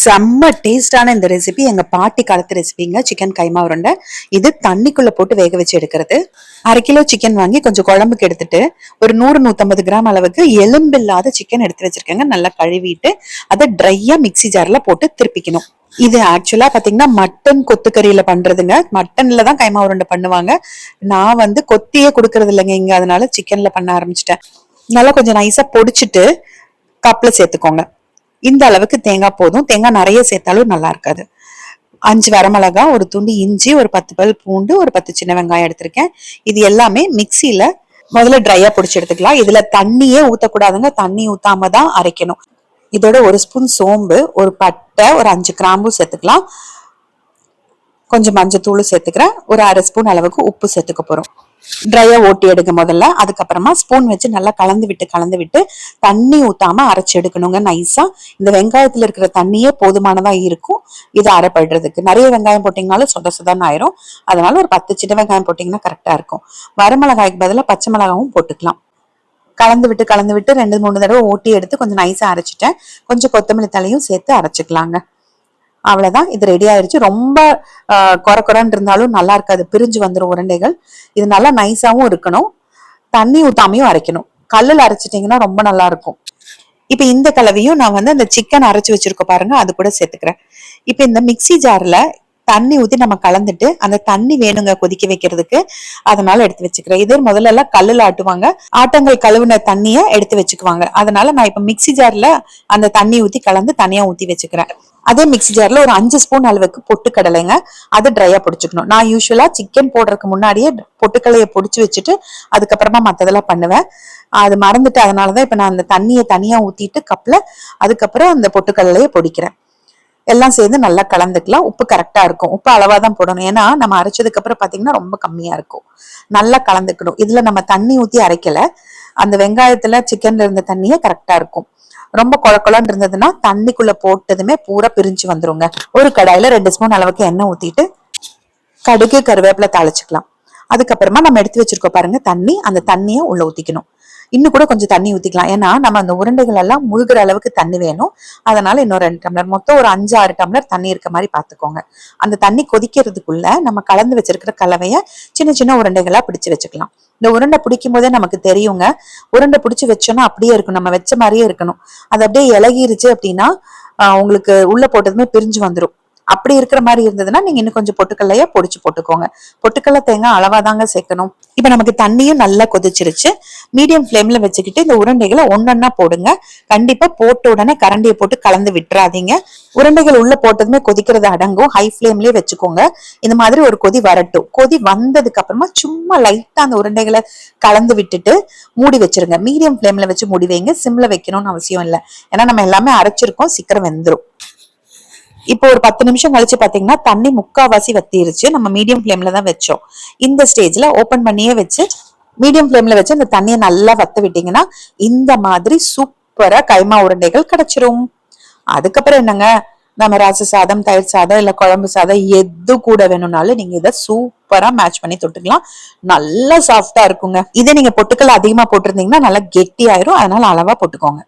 செம்ம டேஸ்டான இந்த ரெசிபி எங்க பாட்டி காலத்து ரெசிபிங்க. சிக்கன் கைமா உருண்டை. இது தண்ணிக்குள்ள போட்டு வேக வச்சு எடுக்கிறது. 1/2 கிலோ சிக்கன் வாங்கி கொஞ்சம் குழம்புக்கு எடுத்துட்டு ஒரு 100-150 கிராம் அளவுக்கு எலும்பில்லாத சிக்கன் எடுத்து வச்சிருக்கேங்க. நல்லா கழுவிட்டு அதை ட்ரையா மிக்சி ஜார்ல போட்டு திருப்பிக்கணும். இது ஆக்சுவலா பாத்தீங்கன்னா மட்டன் கொத்துக்கறியில பண்றதுங்க. மட்டன்ல தான் கைமா உருண்டை பண்ணுவாங்க. நான் கொத்தியே கொடுக்கறது இல்லைங்க இங்க, அதனால சிக்கன்ல பண்ண ஆரம்பிச்சிட்டேன். நல்லா கொஞ்சம் நைஸா பொடிச்சிட்டு கப்ல சேர்த்துக்கோங்க. இந்த அளவுக்கு தேங்காய் போதும். தேங்காய் நிறைய சேர்த்தாலும் நல்லா இருக்காது. 5 வரமிளகா, ஒரு துண்டு இஞ்சி, ஒரு 10 பல் பூண்டு, ஒரு 10 சின்ன வெங்காயம் எடுத்திருக்கேன். இது எல்லாமே மிக்சியில முதல்ல ட்ரையா பொடிச்சு எடுத்துக்கலாம். இதுல தண்ணியே ஊத்தக்கூடாதுங்க. தண்ணி ஊத்தாம தான் அரைக்கணும். இதோட ஒரு ஸ்பூன் சோம்பு, ஒரு பட்டை, ஒரு 5 கிராம்பு சேர்த்துக்கலாம். கொஞ்சம் மஞ்சத்தூள் சேர்த்துக்கிறேன். ஒரு 1/2 ஸ்பூன் அளவுக்கு உப்பு சேர்த்துக்க போறோம். ட்ரையா ஓட்டி எடுக்க முதல்ல. அதுக்கப்புறமா ஸ்பூன் வச்சு நல்லா கலந்து விட்டு தண்ணி ஊத்தாம அரைச்சு எடுக்கணுங்க நைஸா. இந்த வெங்காயத்துல இருக்கிற தண்ணியே போதுமானதா இருக்கும் இது அரைப்படுறதுக்கு. நிறைய வெங்காயம் போட்டீங்கனாலும் சொத சொதன்னு ஆயிரும். அதனால ஒரு 10 சின்ன வெங்காயம் போட்டீங்கன்னா கரெக்டா இருக்கும். வரமிளகாய்க்கு பதிலாக பச்சை மிளகாவும் போட்டுக்கலாம். கலந்து விட்டு 2-3 தடவை ஓட்டி எடுத்து கொஞ்சம் நைஸா அரைச்சிட்டேன். கொஞ்சம் கொத்தமல்லி தலையும் சேர்த்து அரைச்சிக்கலாங்க. அவ்வளவுதான், இது ரெடி ஆயிடுச்சு. ரொம்ப கொரன்னு இருந்தாலும் நல்லா இருக்காது, பிரிஞ்சு வந்துடும் உருண்டைகள். இது நல்லா நைஸாவும் இருக்கணும், தண்ணி ஊத்தாமையும் அரைக்கணும். கல்லுல அரைச்சிட்டீங்கன்னா ரொம்ப நல்லா இருக்கும். இப்ப இந்த கலவையும் நான் அந்த சிக்கன் அரைச்சு வச்சிருக்கோம் பாருங்க, அது கூட சேர்த்துக்கிறேன். இப்ப இந்த மிக்சி ஜார்ல தண்ணி ஊத்தி நம்ம கலந்துட்டு, அந்த தண்ணி வேணுங்க கொதிக்க வைக்கிறதுக்கு, அதனால எடுத்து வச்சுக்கிறேன். இது முதல்ல எல்லாம் கல்லுல ஆட்டுவாங்க, ஆட்டங்கள் கழுவுன தண்ணிய எடுத்து வச்சுக்குவாங்க. அதனால நான் இப்ப மிக்சி ஜார்ல அந்த தண்ணி ஊத்தி கலந்து தனியா ஊத்தி வச்சுக்கிறேன். அதே மிக்சி ஜார்ல ஒரு 5 ஸ்பூன் அளவுக்கு பொட்டுக்கடலைங்க, அது ட்ரையா பொடிச்சுக்கணும். நான் யூஸ்வலா சிக்கன் போடுறதுக்கு முன்னாடியே பொட்டுக்கடலையை பொடிச்சு வச்சுட்டு அதுக்கப்புறமா மத்ததெல்லாம் பண்ணுவேன். அது மறந்துட்டு, அதனாலதான் இப்ப நான் அந்த தண்ணியை தனியா ஊத்திட்டு கப்ல அதுக்கப்புறம் அந்த பொட்டுக்கடலையை பொடிக்கிறேன். எல்லாம் சேர்ந்து நல்லா கலந்துக்கலாம். உப்பு கரெக்டா இருக்கும். உப்பு அளவாதான் போடணும், ஏன்னா நம்ம அரைச்சதுக்கு அப்புறம் பாத்தீங்கன்னா ரொம்ப கம்மியா இருக்கும். நல்லா கலந்துக்கணும். இதுல நம்ம தண்ணி ஊத்தி அரைக்கல, அந்த வெங்காயத்துல சிக்கன்ல இருந்த தண்ணியே கரெக்டா இருக்கும். ரொம்ப குழக்குழன்னு இருந்ததுன்னா தண்ணிக்குள்ள போட்டதுமே பூரா பிரிஞ்சு வந்துருங்க. ஒரு கடாயில 2 ஸ்பூன் அளவுக்கு எண்ணெய் ஊத்திட்டு கடுகு கருவேப்பிலை தாளிச்சுக்கலாம். அதுக்கப்புறமா நம்ம எடுத்து வச்சிருக்கோம் பாருங்க தண்ணி, அந்த தண்ணியை உள்ள ஊத்திக்கணும். இன்னும் கூட கொஞ்சம் தண்ணி ஊத்திக்கலாம், ஏன்னா நம்ம அந்த உருண்டைகள் எல்லாம் முழுகிற அளவுக்கு தண்ணி வேணும். அதனால இன்னும் 2 டம்ளர், மொத்தம் ஒரு 5-6 டம்ளர் தண்ணி இருக்க மாதிரி பாத்துக்கோங்க. அந்த தண்ணி கொதிக்கிறதுக்குள்ள நம்ம கலந்து வச்சிருக்கிற கலவைய சின்ன சின்ன உருண்டைகளா பிடிச்சு வச்சுக்கலாம். இந்த உருண்டை பிடிக்கும் போதே நமக்கு தெரியுங்க, உருண்டை பிடிச்சு வச்சோம்னா அப்படியே இருக்கும், நம்ம வச்ச மாதிரியே இருக்கணும். அது அப்படியே இலகிருச்சு அப்படின்னா உங்களுக்கு உள்ள போட்டதுமே பிரிஞ்சு வந்துடும். அப்படி இருக்கிற மாதிரி இருந்ததுன்னா நீங்க இன்னும் கொஞ்சம் பொட்டுக்கல்லையா பொடிச்சு போட்டுக்கோங்க. பொட்டுக்கல்ல தேங்காய் அளவாதாங்க சேர்க்கணும். இப்ப நமக்கு தண்ணியும் நல்லா கொதிச்சிருச்சு. மீடியம் ஃப்ளேம்ல வச்சுக்கிட்டு இந்த உருண்டைகளை ஒன்னொன்னா போடுங்க. கண்டிப்பா போட்ட உடனே கரண்டியை போட்டு கலந்து விட்டுறாதீங்க. உருண்டைகள் உள்ள போட்டதுமே கொதிக்கிறது அடங்கும். ஹை ஃப்ளேம்லயே வச்சுக்கோங்க. இந்த மாதிரி ஒரு கொதி வரட்டும். கொதி வந்ததுக்கு அப்புறமா சும்மா லைட்டா அந்த உருண்டைகளை கலந்து விட்டுட்டு மூடி வச்சிருங்க. மீடியம் ஃப்ளேம்ல வச்சு மூடி வைங்க, சிம்ல வைக்கணும்னு அவசியம் இல்லை, ஏன்னா நம்ம எல்லாமே அரைச்சிருக்கோம், சீக்கிரம் வெந்துடும். இப்போ ஒரு 10 நிமிஷம் கழிச்சு பாத்தீங்கன்னா தண்ணி முக்காவாசி வத்திருச்சு. நம்ம மீடியம் ஃப்ளேம்ல தான் வச்சோம். இந்த ஸ்டேஜ்ல ஓபன் பண்ணியே வச்சு மீடியம் ஃப்ளேம்ல வச்சு அந்த தண்ணியை நல்லா வத்த விட்டீங்கன்னா இந்த மாதிரி சூப்பரா கைமா உருண்டைகள் கிடைச்சிரும். அதுக்கப்புறம் என்னங்க, நம்ம ரச சாதம், தயிர் சாதம், இல்ல குழம்பு சாதம் எது கூட வேணும்னாலும் நீங்க இதை சூப்பரா மேட்ச் பண்ணி தொட்டுக்கலாம். நல்லா சாஃப்டா இருக்குங்க. இதே நீங்க பொட்டுக்கல்ல அதிகமா போட்டிருந்தீங்கன்னா நல்லா கெட்டி ஆயிரும். அதனால அளவா போட்டுக்கோங்க.